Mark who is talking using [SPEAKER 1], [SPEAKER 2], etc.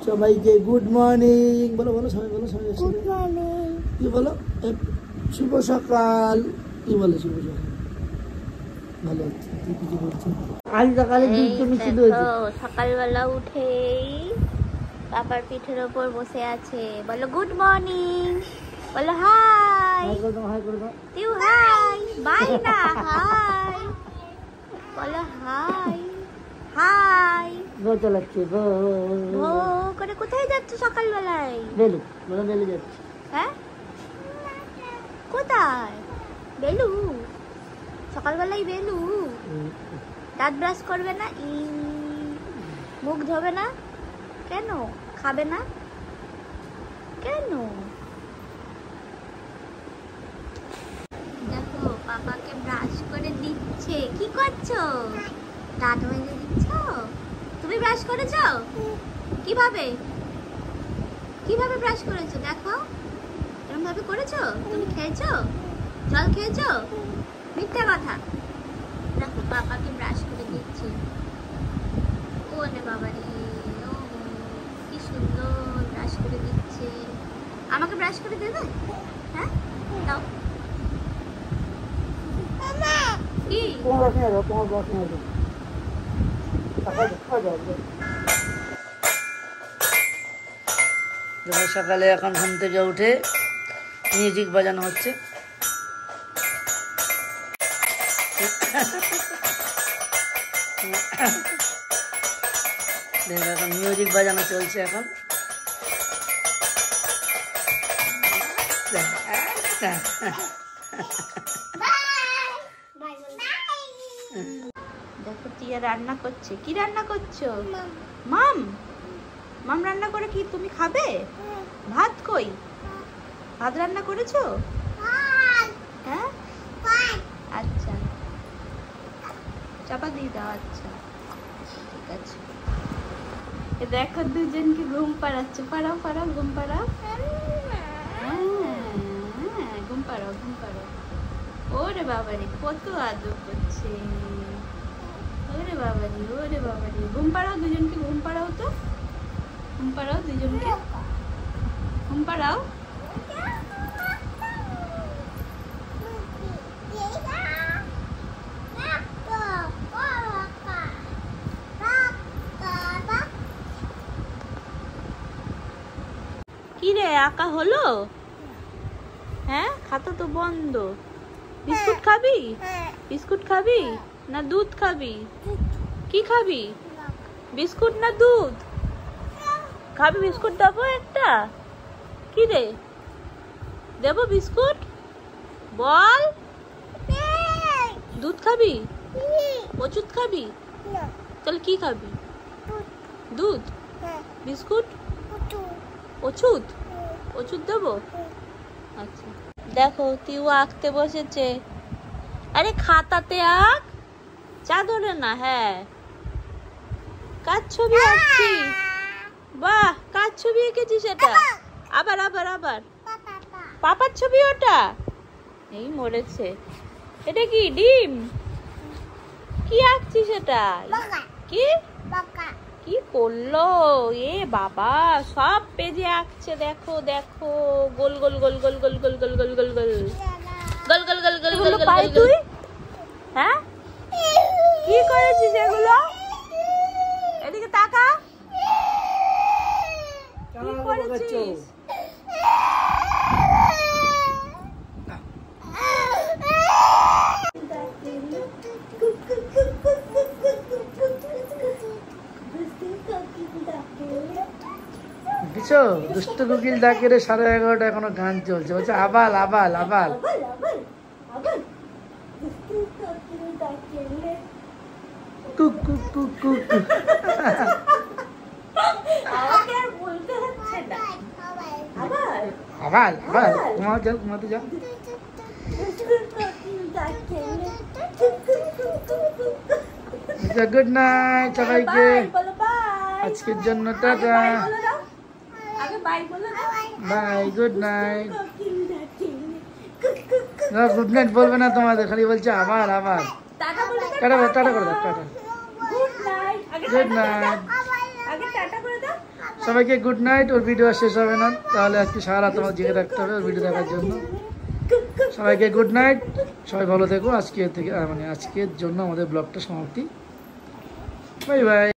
[SPEAKER 1] সবাইকে good morning বলো বলো সবাই বলো সবাই গুড মর্নিং কি বলো শুভ সকাল কি বলে শুভ সকাল ভালো আছে তুই কিছু বলছিস আজ সকালে দুধ মিষ্টি হয়েছে
[SPEAKER 2] সকালবেলা উঠেই পাপার পিঠের ওপর বসে আছে বলো গুড মর্নিং বলো হাই
[SPEAKER 1] হাই করে দাও
[SPEAKER 2] তুই হাই বাই না হাই বলো হাই হাই
[SPEAKER 1] গো চালাচ্ছে গো
[SPEAKER 2] ও করে কোথায় যাচ্ছ সকালবেলায়
[SPEAKER 1] বেলু বলো বেলু যাচ্ছে
[SPEAKER 2] হ্যাঁ কোথায় বেলু সকালবেলায় বেলু দাঁত ব্রাশ করবে না মুখ ধোবে না কেন খাবে না কেন দেখো পাপাকে ব্রাশ করে দিচ্ছে কি করছো দাঁত মেজে দিচ্ছ তুমি ব্রাশ করেছো কিভাবে কিভাবে ব্রাশ করেছো দেখো এরকম ভাবে করেছো তুমি খেয়েছো জল খেয়েছো মিথ্যা কথা দেখো পাপাকে ব্রাশ করে দিচ্ছি ওরে বাবা রে ও কি সুন্দর ব্রাশ করে দিচ্ছে আমাকে ব্রাশ করে দেবে হ্যাঁ দাও কি
[SPEAKER 1] সকালে এখন ঘুম থেকে উঠে মিউজিক বাজানো হচ্ছে এখন মিউজিক বাজানো চলছে এখন
[SPEAKER 2] দেখো টিয়া রান্না করছে কি রান্না করছো মাম মাম রান্না করে কি তুমি খাবে ভাত কই ভাত রান্না করেছো হ্যাঁ আচ্ছা চাপা দিয়ে দাও আচ্ছা ঠিক আছে দেখো দুজনকে ঘুম পাড়াচ্ছে পাড়াও পাড়াও ঘুম পাড়াও ঘুম পাড়াও ঘুম পাড়াও ওরে বাবারে কত আদর করছে ওরে বাবারে ঘুম পাড়াও দুজনকে ঘুম পাড়াও তো ঘুম পাড়াও দুজনকে ঘুম পাড়াও কি রে আঁকা হলো হ্যাঁ খাতা তো বন্ধ বিস্কুট খাবি বিস্কুট খাবি না দুধ খাবি কি খাবি বিস্কুট না দুধ খাবি বিস্কুট দেবো একটা কি রে দেবো বিস্কুট বল দুধ খাবি ওষুধ খাবি তাহলে কি খাবি দুধ বিস্কুট ওষুধ ওষুধ দেবো আচ্ছা দেখো তিউ আঁকতে বসেছে আরে খাতাতে আঁক চাদরে না হ্যাঁ কার ছবি আঁকছিস বাহ কার ছবি এঁকেছিস এটা আবার আবার আবার পাপার ছবি ওটা এই মরেছে এটা কি ডিম কি আঁকছিস এটা কি কি করলো এ বাবা সব পেজে আঁকছে দেখো দেখো গোল গোল গোল গোল গোল গোল গোল গোল গোল গোল গোল গোল গোল গোল গোল গোল তুই হ্যাঁ কি করেছিস এগুলো এদিকে তাকা কি করেছিস
[SPEAKER 1] কিছু দুষ্ট কোকিল ডাকে রে 11:30 এখনো গান চলছে বলছে আবাল আবাল আবাল কুক কুক কুক কুক আবাল আবাল ঘুমাতে যাও গুড নাইট সবাইকে আজকের জন্য tata bye good night good night বলবে না তোমাদের খালি বলছে আবার আবার টাটা টাটা করে দাও টাটা গুড নাইট সবাইকে গুড নাইট। ওর ভিডিও শেষ হবে না, তাহলে আজকে সারা রাত তোমার জেগে থাকতে হবে ওর ভিডিও দেখার জন্য। সবাইকে গুড নাইট, সবাই ভালো থেকো। আজকের জন্য আমাদের ব্লগটা সমাপ্তি। Bye bye.